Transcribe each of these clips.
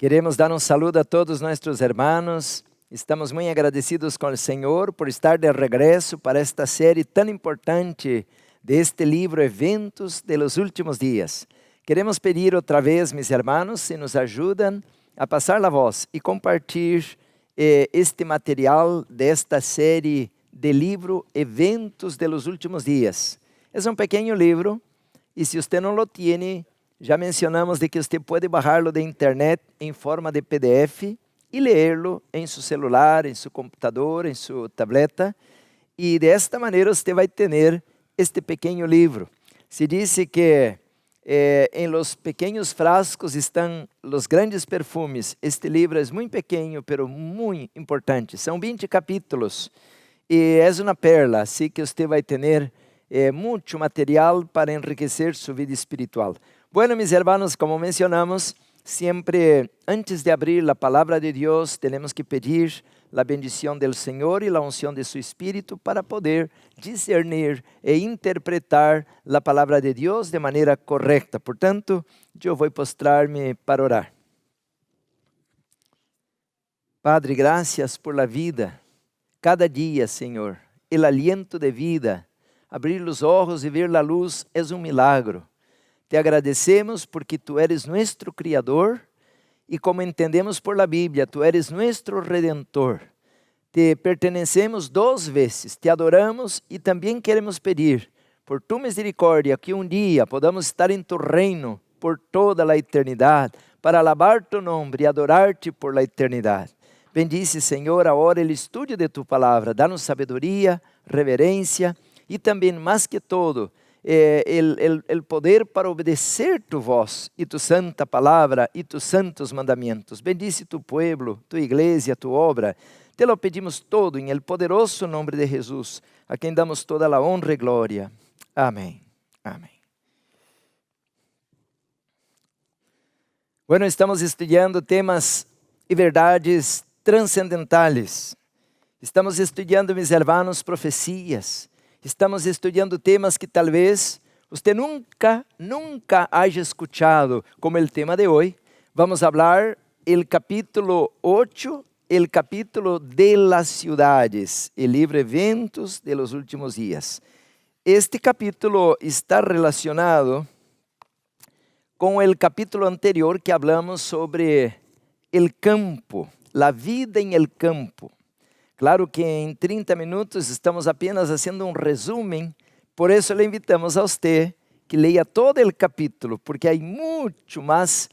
Queremos dar um saludo a todos nossos hermanos. Estamos muito agradecidos com o Senhor por estar de regresso para esta série tão importante de este livro Eventos de los Últimos Dias. Queremos pedir outra vez, meus hermanos, se nos ajudam a passar a voz e compartilhar este material desta série de livro Eventos de los Últimos Dias. É um pequeno livro e se você não lo tiene, já mencionamos de que você pode baixá-lo de internet em forma de PDF e ler-lo em seu celular, em seu computador, em sua tableta. E desta maneira você vai ter este pequeno livro. Se diz que em los pequenos frascos estão os grandes perfumes. Este livro é muito pequeno, pero muito importante. São 20 capítulos e é uma perla, assim que você vai ter muito material para enriquecer sua vida espiritual. Bueno, mis hermanos, como mencionamos, siempre antes de abrir la palabra de Dios, tenemos que pedir la bendición del Señor y la unción de su Espíritu para poder discernir e interpretar la palabra de Dios de manera correcta. Por tanto, yo voy a postrarme para orar. Padre, gracias por la vida. Cada día, Señor, el aliento de vida, abrir los ojos y ver la luz es un milagro. Te agradecemos porque Tu eres nuestro Criador e como entendemos por la Bíblia, Tu eres nuestro Redentor. Te pertenecemos duas vezes, Te adoramos e também queremos pedir por Tu misericórdia que um dia podamos estar em Tu reino por toda a eternidade para alabar Tu nome e adorar-Te por la eternidade. Bendice, Senhor, agora o estudo de Tu palavra, dá-nos sabedoria, reverência e também, mais que todo, el poder para obedecer tu voz y tu santa palabra y tus santos mandamientos. Bendice tu pueblo, tu iglesia, tu obra. Te lo pedimos todo en el poderoso nombre de Jesús, a quien damos toda la honra y gloria. Amén. Amén. Bueno, estamos estudiando temas y verdades trascendentales. Estamos estudiando, mis hermanos, profecías. Estamos estudando temas que talvez você nunca haya escuchado, como o tema de hoje. Vamos falar o capítulo 8, o capítulo de las ciudades, o livro Eventos de los Últimos Dias. Este capítulo está relacionado com o capítulo anterior que hablamos sobre o campo, a vida em el campo. Claro que em 30 minutos estamos apenas fazendo um resumo, por isso le invitamos a você que leia todo o capítulo, porque há muito mais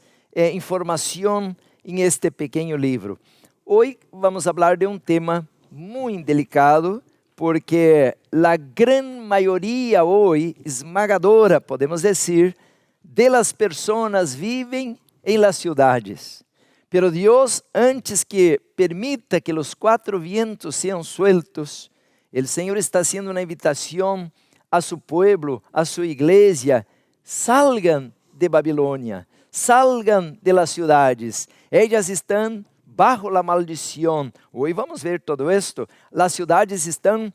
informação em este pequeno livro. Hoje vamos falar de um tema muito delicado, porque a grande maioria hoje, esmagadora, podemos dizer, de las pessoas vivem em las ciudades. Pero Dios, antes que permita que los cuatro vientos sean sueltos, el Señor está haciendo una invitación a su pueblo, a su iglesia. Salgan de Babilonia, salgan de las ciudades. Ellas están bajo la maldición. Hoy vamos ver todo esto. Las ciudades están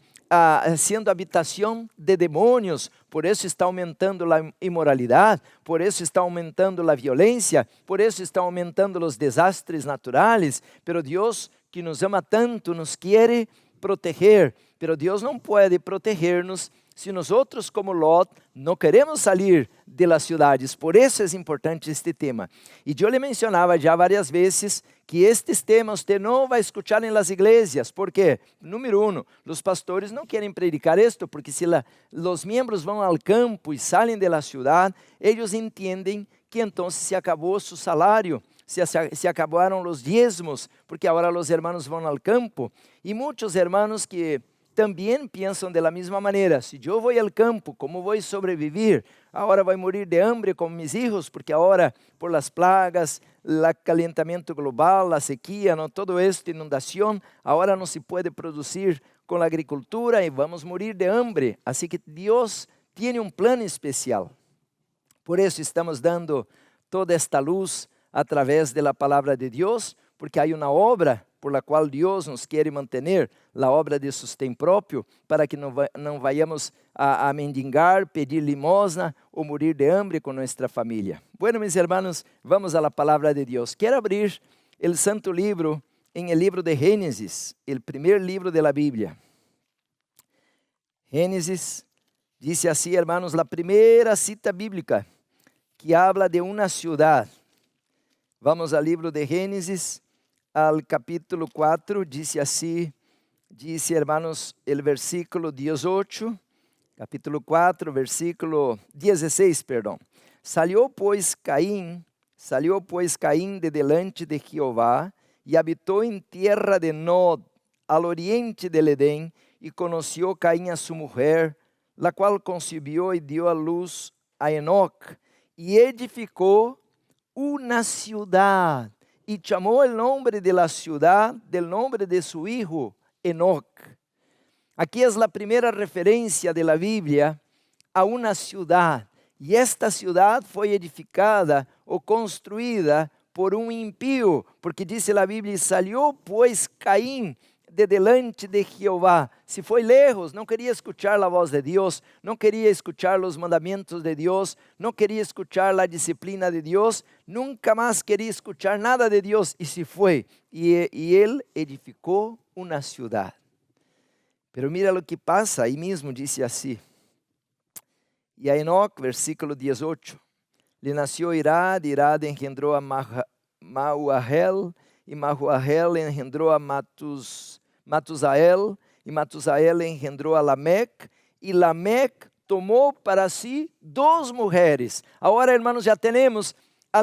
sendo habitação de demônios, por isso está aumentando a imoralidade, por isso está aumentando a violência, por isso está aumentando os desastres naturais, pero Deus que nos ama tanto, nos quer proteger, pero Deus não pode proteger-nos se nós outros como Lot não queremos sair de las ciudades. Por isso é importante este tema. E eu lhe mencionava já várias vezes que estes temas você não vai escuchar em las iglesias, porque, número 1, os pastores não querem predicar esto, porque se os membros vão ao campo e saem de la ciudad, eles entendem que então se acabou seu salário, se acabaram os diezmos, porque agora os hermanos vão ao campo, e muitos hermanos que também pensam de la mesma maneira, se eu vou ao campo, como vou sobreviver? Agora vai morir de hambre como mis hijos, porque agora por las plagas, o calentamento global, a sequia, não, todo esto, inundação, agora não se pode produzir com a agricultura e vamos morir de hambre. Assim que Deus tem um plano especial. Por isso estamos dando toda esta luz através da palavra de Deus, porque há uma obra por la qual Deus nos quer manter, a obra de sustento próprio, para que não vayamos a mendigar, pedir limosna ou morir de hambre com nossa família. Bueno, mis hermanos, vamos a la palabra de Deus. Quero abrir o santo livro em el livro de Gênesis, o primeiro livro de la Bíblia. Gênesis, dice assim, hermanos, a primeira cita bíblica que habla de uma ciudad. Vamos ao livro de Gênesis, al capítulo 4, dice assim, dice, hermanos, el versículo 18, capítulo 4, versículo 16, perdão. Salió pues Caín de delante de Jehová, e habitou em tierra de Nod, al oriente del Edén, e conoció Caín a su mujer, la qual concibió e dio a luz a Enoc, e edificou una ciudad, y chamó el nombre de la ciudad del nombre de su hijo, Enoc. Aquí es la primera referencia de la Biblia a una ciudad, y esta ciudad fue edificada o construida por un impío, porque dice la Biblia, y salió pues Caín de delante de Jehová. Se foi lejos, não queria escuchar a voz de Deus, não queria escuchar os mandamentos de Deus, não queria escuchar a disciplina de Deus, nunca mais queria escuchar nada de Deus, e se foi. E ele edificou uma ciudad. Pero mira lo que pasa, aí mesmo dice assim. E a Enoc, versículo 18, lhe nasceu Irad, Irad engendrou a Mauahel, e Mauahel engendrou a Matusael, e Matusael engendrou a Lamec, e Lamec tomou para si 2 mulheres. Agora, hermanos, já temos a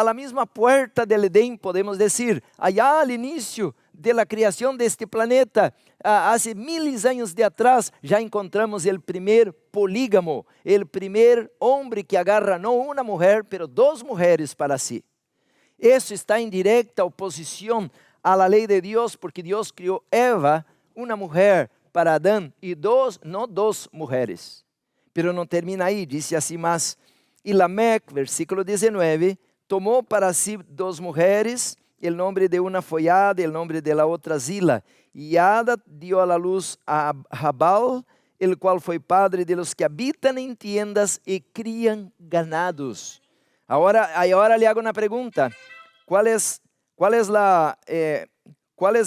la misma puerta del Edén, podemos dizer, allá al inicio de la creación de este planeta, hace miles de años de atrás, já encontramos el primer polígamo, el primer hombre que agarra no una mujer, pero 2 mujeres para si. Isso está em direta oposição à lei de Deus, porque Deus criou Eva, uma mulher para Adão, e não 2 mulheres. Pero não termina aí, diz assim mais. E Lamec, versículo 19, tomou para si 2 mulheres, o nome de uma foi Ada, o nome de la outra Zila. E Ada dio a la luz a Jabal, el qual foi padre de los que habitam em tiendas e criam ganados. Agora lhe hago uma pergunta. ¿Cuál es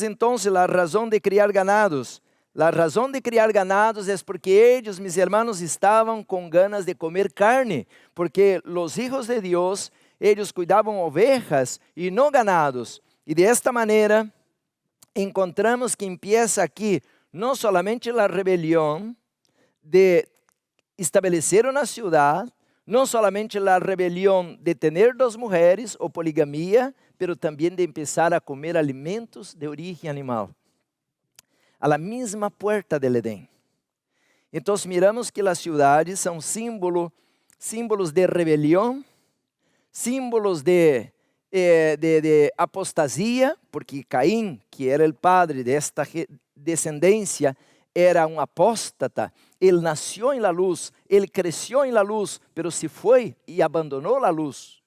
entonces la razón de criar ganados? La razón de criar ganados es porque ellos, mis hermanos, estaban con ganas de comer carne, porque los hijos de Dios, ellos cuidaban ovejas y no ganados. Y de esta manera encontramos que empieza aquí no solamente la rebelión de estabelecer una ciudad, não somente a rebelião de ter 2 mulheres ou poligamia, pero também de começar a comer alimentos de origem animal. A la mesma puerta del Edén. Então, miramos que as cidades são símbolos de rebelião, símbolos de apostasia, porque Caín, que era o padre desta descendência, era um apóstata. Ele nasceu em la luz, ele cresceu em la luz, pero se foi e abandonou a luz.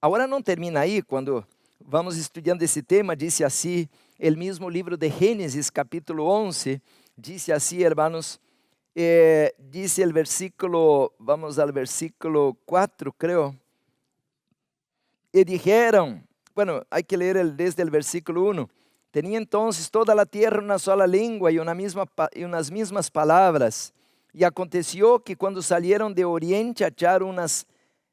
Agora não termina aí, quando vamos estudando esse tema, disse assim, o mesmo livro de Gênesis, capítulo 11, disse assim, hermanos, disse o versículo, vamos ao versículo 4, creo, e dijeron, bueno, hay que leer desde el versículo 1, tenía entonces toda la tierra una sola lengua y unas mismas palabras. Y aconteció que cuando salieron de oriente hallaron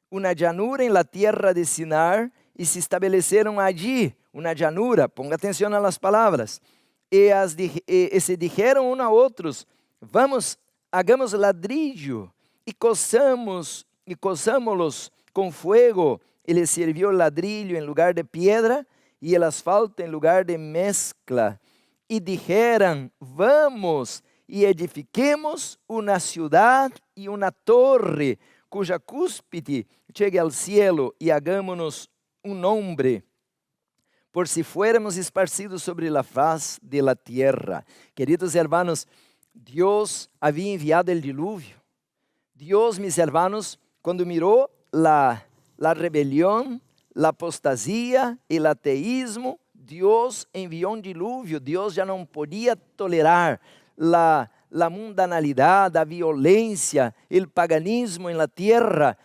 una llanura en la tierra de Sinar y se establecieron allí, una llanura, ponga atención a las palabras. Y se dijeron unos a otros, vamos, hagamos ladrillo y cozámoslos con fuego. Y les sirvió el ladrillo en lugar de piedra y el asfalto en lugar de mezcla. Y dijeron, vamos y edifiquemos una ciudad y una torre, cuya cúspide llegue al cielo, y hagámonos un nombre, por si fuéramos esparcidos sobre la faz de la tierra. Queridos hermanos, Dios había enviado el diluvio. Dios, mis hermanos, cuando miró la rebelión, la apostasía, el ateísmo, Dios envió un diluvio. Dios ya no podía tolerar la mundanalidad, la violencia, el paganismo en la tierra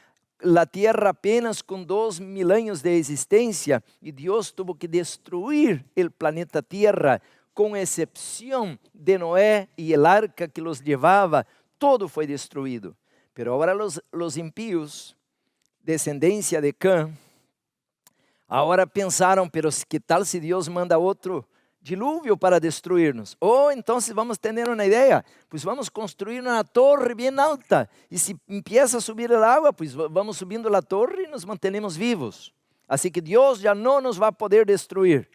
apenas con 2000 años de existencia, y Dios tuvo que destruir el planeta Tierra, con excepción de Noé y el arca que los llevaba. Todo fue destruido. Pero ahora los impíos, descendencia de Cã, ahora pensaram, pero que tal se Deus manda outro dilúvio para destruir-nos? Então vamos ter uma ideia, pues vamos construir uma torre bem alta, e se empieza a subir a água, pues vamos subindo a torre e nos mantenemos vivos. Assim que Deus já não nos vai poder destruir.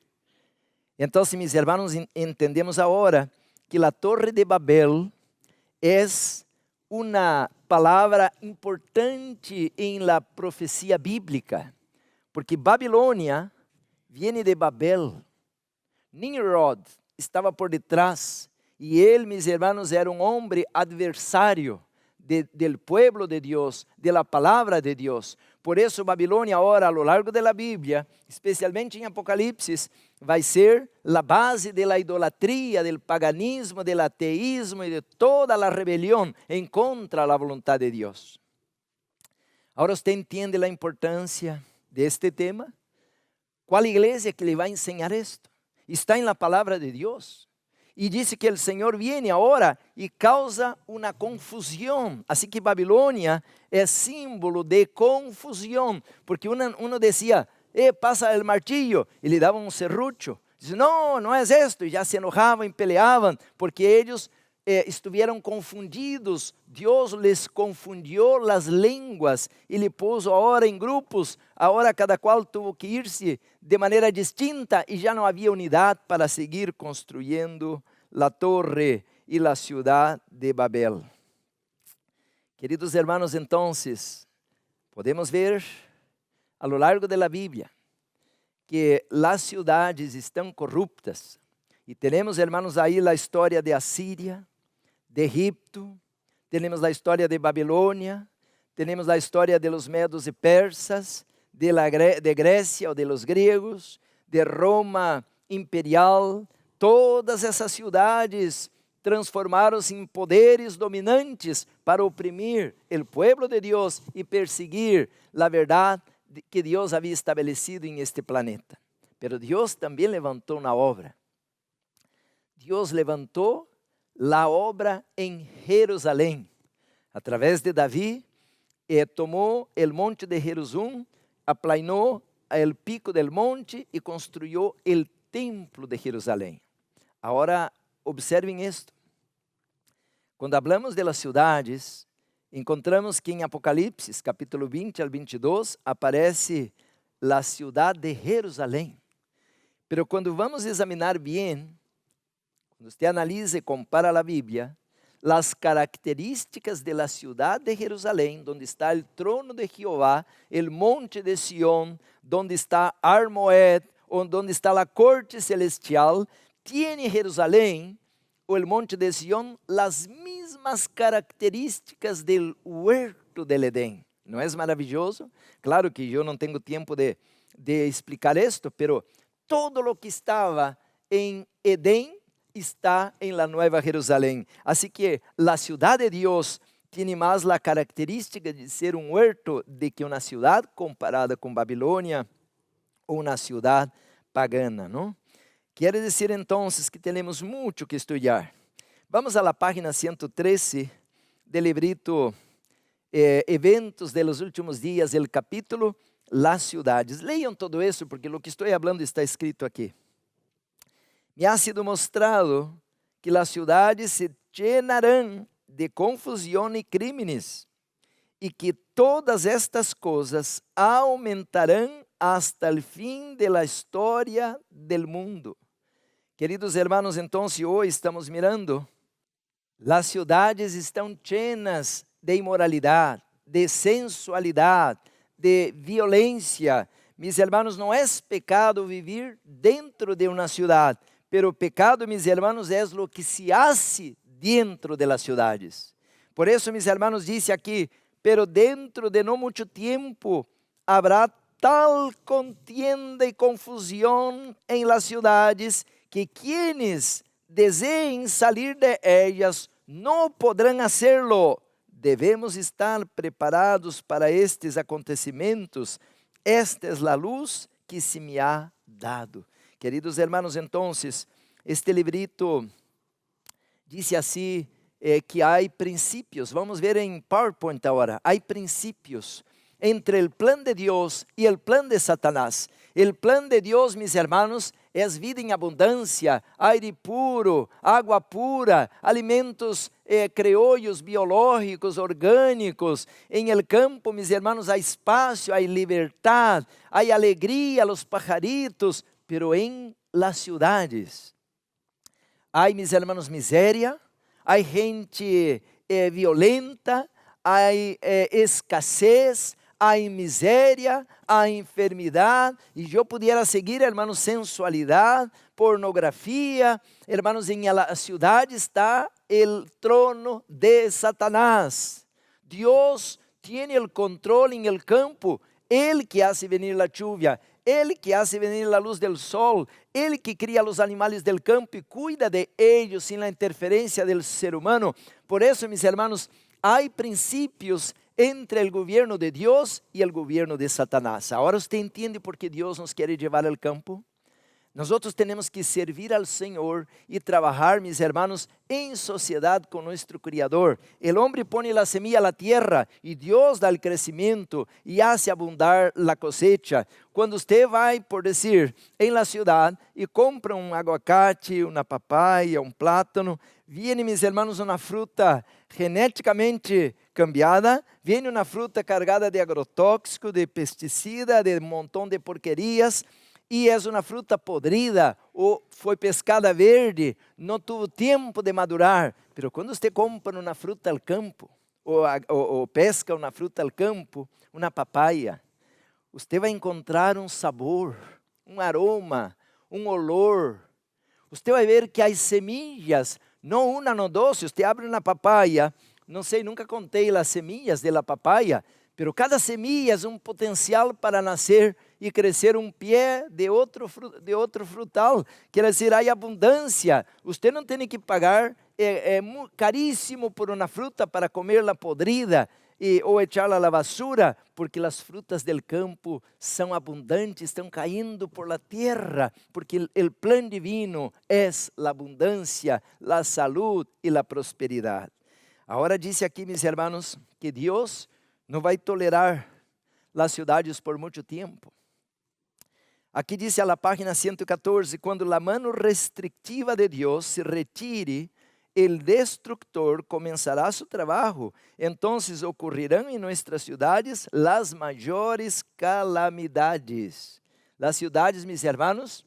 Então, mis hermanos, entendemos agora que a torre de Babel é uma palavra importante em la profecia bíblica, porque Babilônia viene de Babel. Nimrod estava por detrás, e ele, mis hermanos, era um homem adversário del pueblo de Deus, de la palavra de Deus. Por isso, Babilônia, agora, a lo largo da Bíblia, especialmente em Apocalipse, vai ser a base da idolatria, do paganismo, do ateísmo e de toda a rebelião em contra da vontade de Deus. Agora você entende a importância deste tema? Qual igreja que lhe vai ensinar isto? Está na palavra de Deus. E disse que o Senhor viene agora e causa uma confusão. Assim que Babilônia é símbolo de confusão. Porque uno dizia, passa o martillo, e lhe dava um serrucho. Diz, não é isto. E já se enojavam e peleavam, porque eles estiveram confundidos. Deus les confundiu as línguas e lhe pôs agora em grupos. Agora cada qual teve que ir-se de maneira distinta e já não havia unidade para seguir construindo a torre e a cidade de Babel. Queridos hermanos, então, podemos ver a lo largo da Bíblia que as cidades estão corruptas. E temos, hermanos, aí a história de Assíria, de Egipto, temos a história de Babilônia, temos a história de los medos e persas, de Grécia ou de los gregos, de Roma imperial. Todas essas cidades transformaram-se em poderes dominantes para oprimir o pueblo de Deus e perseguir a verdade que Deus havia estabelecido em este planeta. Pero Deus também levantou uma obra. Deus levantou a obra em Jerusalém. Através de Davi, tomou o monte de Jerusalém, aplanou o pico del monte e construiu o templo de Jerusalém. Agora, observem isto. Quando hablamos de las cidades, encontramos que em Apocalipse, capítulo 20 al 22, aparece a cidade de Jerusalém. Pero quando vamos examinar bem, quando você analisa e compara a Bíblia, as características de la cidade de Jerusalém, onde está o trono de Jeová, o monte de Sión, onde está Armoed, onde está a corte celestial, tiene Jerusalém, o monte de Sión, as mesmas características del huerto del Edén. Não é maravilhoso? Claro que eu não tenho tempo de explicar isto, pero todo lo que estava em Edém está em la Nueva Jerusalém. Assim que a cidade de Deus tem mais a característica de ser um huerto de que uma cidade comparada com Babilônia ou uma cidade pagana, não? Quer dizer então que temos muito que estudar. Vamos à página 113 do librito Eventos de los últimos dias, el capítulo Las ciudades. Leiam todo isso porque o que estou falando está escrito aqui. Me ha sido mostrado que las ciudades se llenarán de confusão e crímenes, e que todas estas coisas aumentarão hasta el fim de la história del mundo. Queridos hermanos, então, hoje estamos mirando, as cidades estão llenas de imoralidade, de sensualidade, de violência. Mis hermanos, não é pecado viver dentro de uma cidade, pero pecado, mis hermanos, é lo que se hace dentro de las ciudades. Por isso, mis hermanos, dice aqui, pero dentro de não muito tempo habrá tal contienda y confusión en las ciudades que quienes deseen salir de ellas no podrán hacerlo. Devemos estar preparados para estes acontecimentos. Esta es la luz que se me ha dado. Queridos hermanos, entonces, este librito dice así, que hay principios. Vamos ver en PowerPoint ahora. Hay principios entre el plan de Dios y el plan de Satanás. El plan de Dios, mis hermanos, es vida en abundancia, aire puro, agua pura, alimentos criollos, biológicos, orgánicos. En el campo, mis hermanos, hay espacio, hay libertad, hay alegría, los pajaritos, pero en las ciudades hay, mis hermanos, miseria, hay gente violenta, hay escassez, hay miséria, há enfermidade, e eu pudiera seguir, hermanos, sensualidade, pornografia. Hermanos, em la ciudad está el trono de Satanás. Dios tiene el control en el campo, Él que hace venir la lluvia, Él que hace venir la luz del sol, Él que cría los animales del campo y cuida de ellos sin la interferencia del ser humano. Por eso, mis hermanos, hay principios entre el gobierno de Dios y el gobierno de Satanás. Ahora usted entiende por qué Dios nos quiere llevar al campo. Nosotros tenemos que servir al Señor y trabajar, mis hermanos, en sociedad con nuestro Criador. El hombre pone la semilla a la tierra y Dios da el crecimiento y hace abundar la cosecha. Cuando usted va, por decir, en la ciudad y compra un aguacate, una papaya, un plátano, viene, mis hermanos, una fruta genéticamente cambiada, viene una fruta cargada de agrotóxico, de pesticida, de un montón de porquerías, e é uma fruta podrida, ou foi pescada verde, não tuvo tempo de madurar. Pero quando você compra uma fruta ao campo, ou pesca uma fruta ao campo, uma papaya, você vai encontrar um sabor, um aroma, um olor. Você vai ver que há semillas, não uma, não duas. Você abre uma papaya, não sei, nunca contei as semillas de la papaya, pero cada semilla é um potencial para nascer e crescer um pé de outro frutal. Quer dizer, há abundância. Você não tem que pagar caríssimo por uma fruta para comerla podrida ou echarla à basura, porque as frutas del campo são abundantes, estão caindo por la tierra, porque o plan divino é a abundância, a salud e a prosperidade. Agora disse aqui, mis hermanos, que Deus não vai tolerar as cidades por muito tempo. Aqui diz a página 114, quando a mano restrictiva de Deus se retire, el destructor comenzará su trabajo. Entonces ocurrirán en nuestras ciudades las mayores calamidades. Las ciudades, mis hermanos,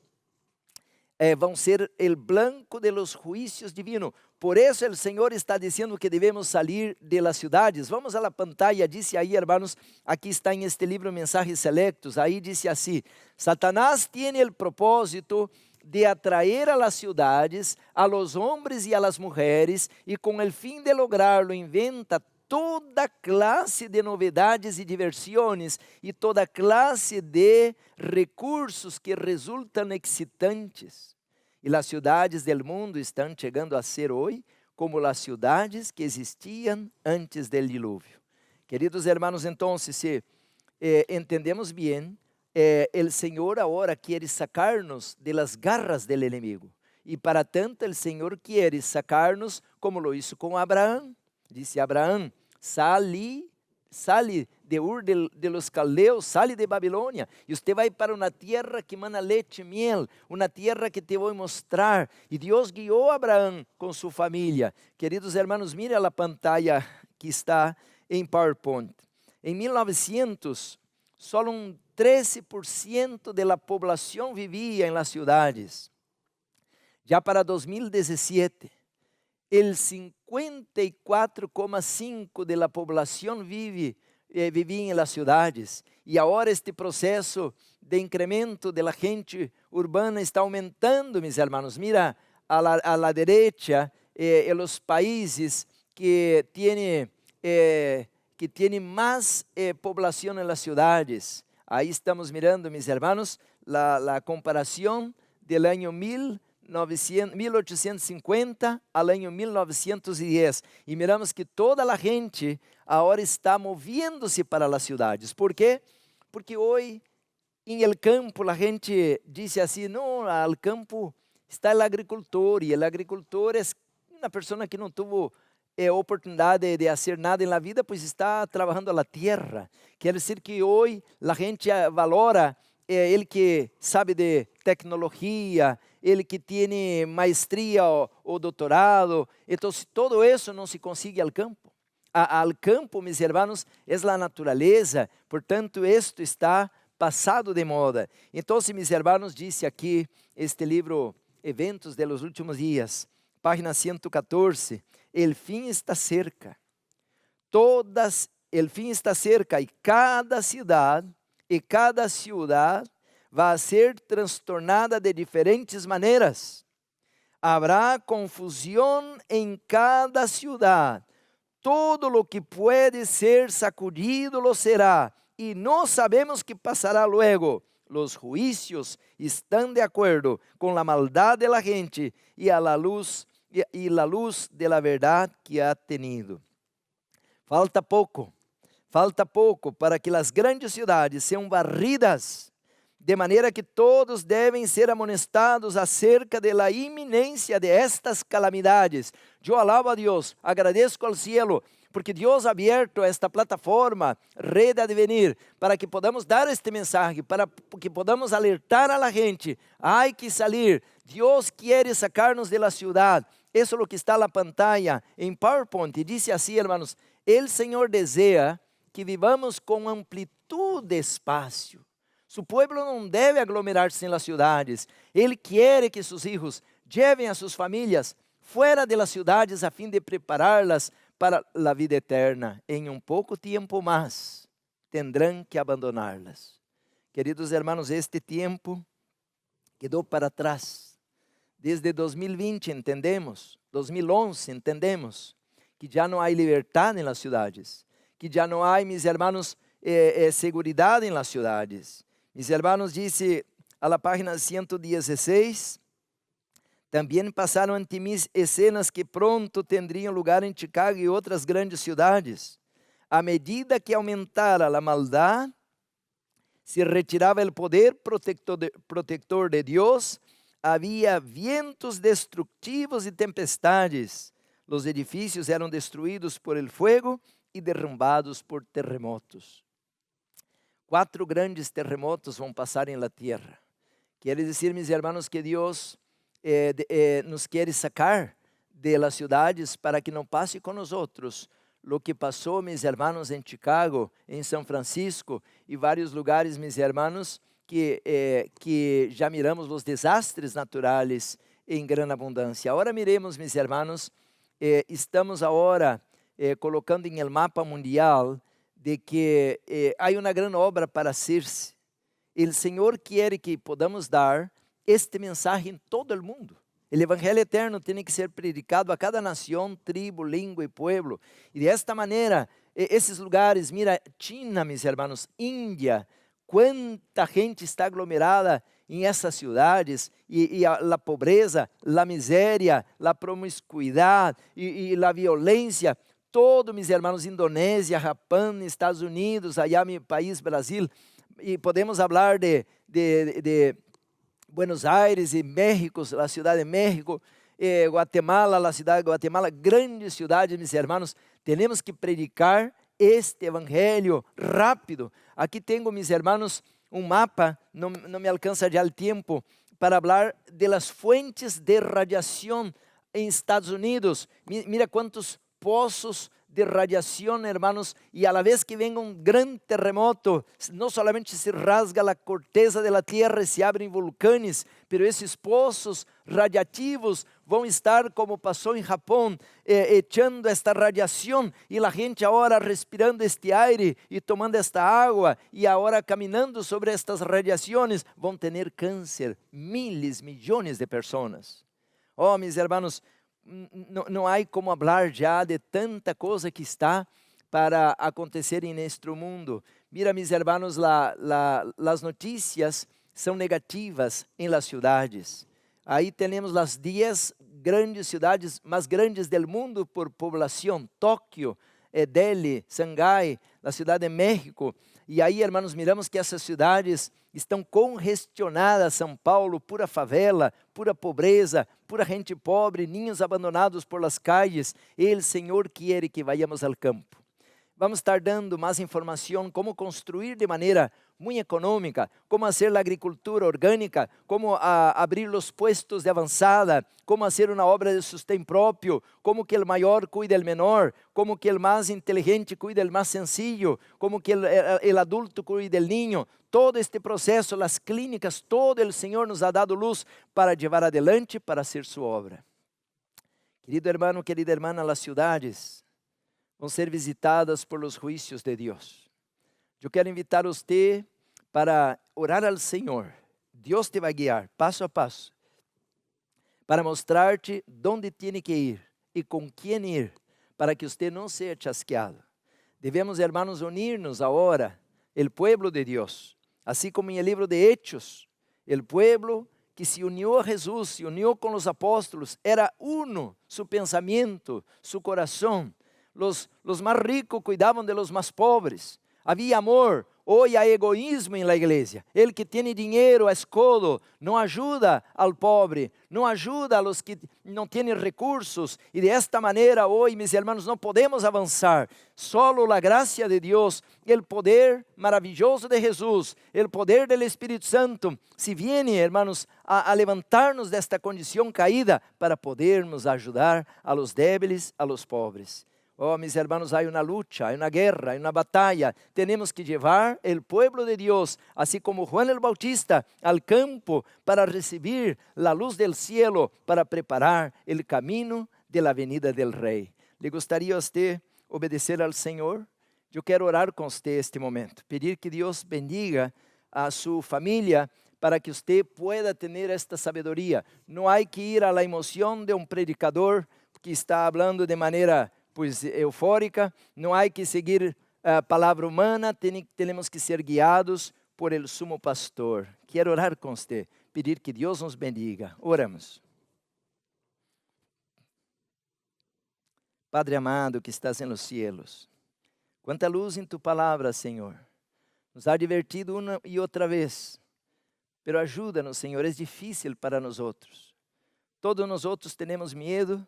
vão ser el blanco de los juicios divinos. Por eso el Señor está diciendo que debemos salir de las ciudades. Vamos a la pantalla, dice ahí, hermanos, aquí está en este libro Mensajes Selectos, ahí dice así: Satanás tiene el propósito de atraer a las ciudades, a los hombres y a las mujeres, y con el fin de lograrlo inventa toda clase de novedades y diversiones y toda clase de recursos que resultan excitantes. E las ciudades del mundo están llegando a ser hoy como las ciudades que existían antes del diluvio. Queridos hermanos, entonces, si entendemos bien, el Señor ahora quiere sacarnos de las garras del enemigo. Y para tanto el Señor quiere sacarnos como lo hizo con Abraham. Dice Abraham: sale de Ur de los Caldeos, sale de Babilônia, e você vai para uma terra que mana leite e miel, uma terra que te vou mostrar. E Deus guiou Abraão com sua família. Queridos hermanos, mire a pantalla que está em PowerPoint. Em 1900, só 13% de la población vivía en las ciudades. Ya para 2017, el 54,5% de la población vivía en las ciudades. Y ahora este proceso de incremento de la gente urbana está aumentando, mis hermanos. Mira a la derecha, en los países que tienen más población en las ciudades. Aí estamos mirando, mis hermanos, la comparação del año 1850 al año 1910. E miramos que toda a gente agora está moviendo-se para as cidades. ¿Por quê? Porque hoje, em el campo, a gente diz assim, não, al campo está o agricultor, e o agricultor é uma pessoa que não tuvo oportunidade de fazer nada na vida, pois está trabalhando a terra. Quer dizer que hoje a gente valora ele que sabe de tecnologia, ele que tem maestria ou doutorado. Então, todo isso não se consegue ao campo. Al campo, mis hermanos, é a natureza, portanto, isto está passado de moda. Então, mis hermanos, disse aqui este livro, Eventos de los Últimos Dias, página 114, el fim está cerca. El fim está cerca, e cada cidade e cada ciudad vai ser transtornada de diferentes maneiras. Habrá confusão em cada ciudad. Todo lo que puede ser sacudido lo será, e não sabemos que passará luego. Los juicios están de acuerdo con la maldad de la gente y la luz de la verdad que ha tenido. Falta pouco para que as grandes cidades sejam varridas, de maneira que todos devem ser amonestados acerca de la iminência de estas calamidades. Eu alabo a Deus, agradeço ao cielo, porque Deus ha abierto esta plataforma, Rede Advenir, para que podamos dar este mensagem, para que podamos alertar a la gente. Hay que salir, Deus quer sacar-nos de la ciudad. Isso é o que está na pantalla em PowerPoint, e diz assim, hermanos, el Senhor deseja que vivamos com amplitude de espaço. Su pueblo não deve aglomerar-se em las ciudades. Ele quer que seus hijos lleven a suas famílias fuera de las ciudades a fim de prepararlas para a vida eterna. Em pouco tempo mais, tendrão que abandoná-las. Queridos hermanos, este tempo quedou para trás. Desde 2020 entendemos, 2011 entendemos, que já não há liberdade nas cidades, que já não há, mis hermanos, seguridade em las cidades. Mis hermanos, disse a la página 116, também passaram ante mim escenas que pronto tendrían lugar em Chicago e outras grandes cidades. À medida que aumentara a maldade, se retirava o poder protector de Deus, havia vientos destructivos e tempestades. Os edifícios eram destruídos por el fuego e derrumbados por terremotos. 4 grandes terremotos vão passar em la tierra. Quer dizer, mis hermanos, que Deus nos quer sacar de las ciudades para que não passe com nós outros lo que passou, mis hermanos, em Chicago, em São Francisco e vários lugares, mis hermanos, que já miramos os desastres naturais em grande abundância. Agora miremos, mis hermanos, estamos agora colocando em el mapa mundial de que há uma grande obra para hacer-se. O Senhor quer que podamos dar este mensagem em todo o mundo. O Evangelho eterno tem que ser predicado a cada nação, tribo, língua e pueblo. E desta maneira, esses lugares, mira, China, mis hermanos, Índia, quanta gente está aglomerada em essas cidades, e a pobreza, a miséria, a promiscuidade e a violência. Todo, mis hermanos, Indonésia, Japão, Estados Unidos, allá mi país, Brasil, e podemos falar de Buenos Aires e México, a cidade de México, Guatemala, a cidade de Guatemala, grandes cidades, mis hermanos, temos que predicar este evangelho rápido. Aqui tenho, mis hermanos, mapa, não me alcança já o tempo, para falar de las fuentes de radiação em Estados Unidos. Mira quantos poços de radiação, hermanos, e a la vez que venga grande terremoto, não solamente se rasga a corteza da terra e se abrem vulcanes, pero esses poços radiativos vão estar, como passou em Japão, echando esta radiação, e a gente agora respirando este aire e tomando esta água, e agora caminhando sobre estas radiações, vão ter câncer, miles, milhões de pessoas. Oh, mis hermanos, não há como falar já de tanta coisa que está para acontecer em nosso mundo. Mira, mis hermanos, las noticias são negativas em las ciudades. Aí temos as 10 grandes cidades mais grandes do mundo por população. Tóquio, Delhi, Xangai, a cidade de México. E aí, hermanos, miramos que essas cidades estão congestionadas. São Paulo, pura favela, pura pobreza, pura gente pobre, ninhos abandonados por las calles. El Senhor quer que vayamos ao campo. Vamos estar dando mais informação como construir de maneira muito econômica, como fazer a agricultura orgânica, como abrir os puestos de avançada, como fazer uma obra de sustento próprio, como que o maior cuide do menor, como que o mais inteligente cuide do mais sencillo, como que o adulto cuide do niño. Todo este processo, as clínicas, todo o Senhor nos ha dado luz para levar adelante, para hacer sua obra. Querido hermano, querida hermana, as cidades vão ser visitadas por los juízos de Deus. Eu quero invitar a você para orar ao Senhor. Deus te vai guiar passo a passo para mostrar-te onde tem que ir e com quem ir, para que você não seja chasqueado. Devemos, hermanos, unir-nos agora, o pueblo de Deus, assim como em el livro de Hechos, o pueblo que se uniu a Jesus, se uniu com os apóstolos, era uno, su pensamento, su coração. Los más ricos cuidaban de los más pobres. Había amor. Hoy hay egoísmo en la iglesia. El que tiene dinero es codo, no ayuda al pobre, no ayuda a los que no tienen recursos. Y de esta manera hoy, mis hermanos, no podemos avanzar. Solo la gracia de Dios, el poder maravilloso de Jesús, el poder del Espíritu Santo, si viene, hermanos, a levantarnos de esta condición caída para podernos ayudar a los débiles, a los pobres. Oh, mis hermanos, hay una lucha, hay una guerra, hay una batalla. Tenemos que llevar el pueblo de Dios, así como Juan el Bautista, al campo para recibir la luz del cielo, para preparar el camino de la venida del Rey. ¿Le gustaría a usted obedecer al Señor? Yo quiero orar con usted este momento, pedir que Dios bendiga a su familia para que usted pueda tener esta sabiduría. No hay que ir a la emoción de un predicador que está hablando de manera eufórica, não há que seguir a palavra humana, temos que ser guiados por el sumo pastor. Quero orar com você, pedir que Deus nos bendiga. Oramos. Padre amado que estás nos cielos, quanta luz em tu palavra, Senhor. Nos ha divertido uma e outra vez, pero ajuda-nos, Senhor, é difícil para nós outros. Todos nós outros temos medo,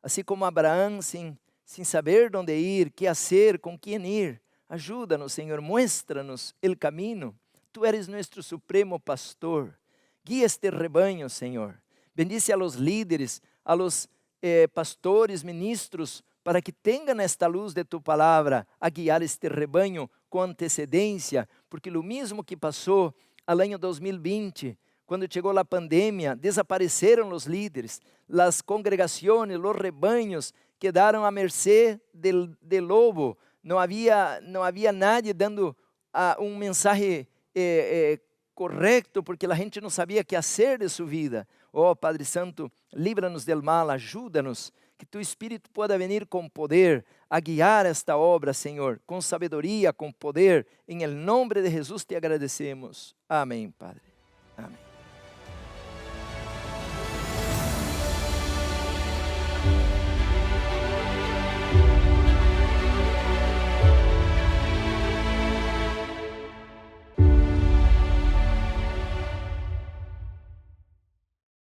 assim como Abraão, sem saber onde ir, que fazer, com quem ir. Ajuda-nos, Senhor, muestra-nos o caminho. Tu eres nosso supremo pastor. Guia este rebanho, Senhor. Bendice a los líderes, a los pastores, ministros, para que tenham esta luz de tu palavra a guiar este rebanho com antecedência, porque o mesmo que passou ao ano 2020, quando chegou a pandemia, desapareceram os líderes, as congregações, os rebanhos quedaram à mercê del lobo. Não havia nadie dando um mensagem correto, porque a gente não sabia o que fazer de sua vida. Oh, Padre Santo, livra-nos del mal, ajuda-nos, que tu Espírito pueda venir com poder a guiar esta obra, Senhor, com sabedoria, com poder. Em el nombre de Jesus te agradecemos. Amém, Padre.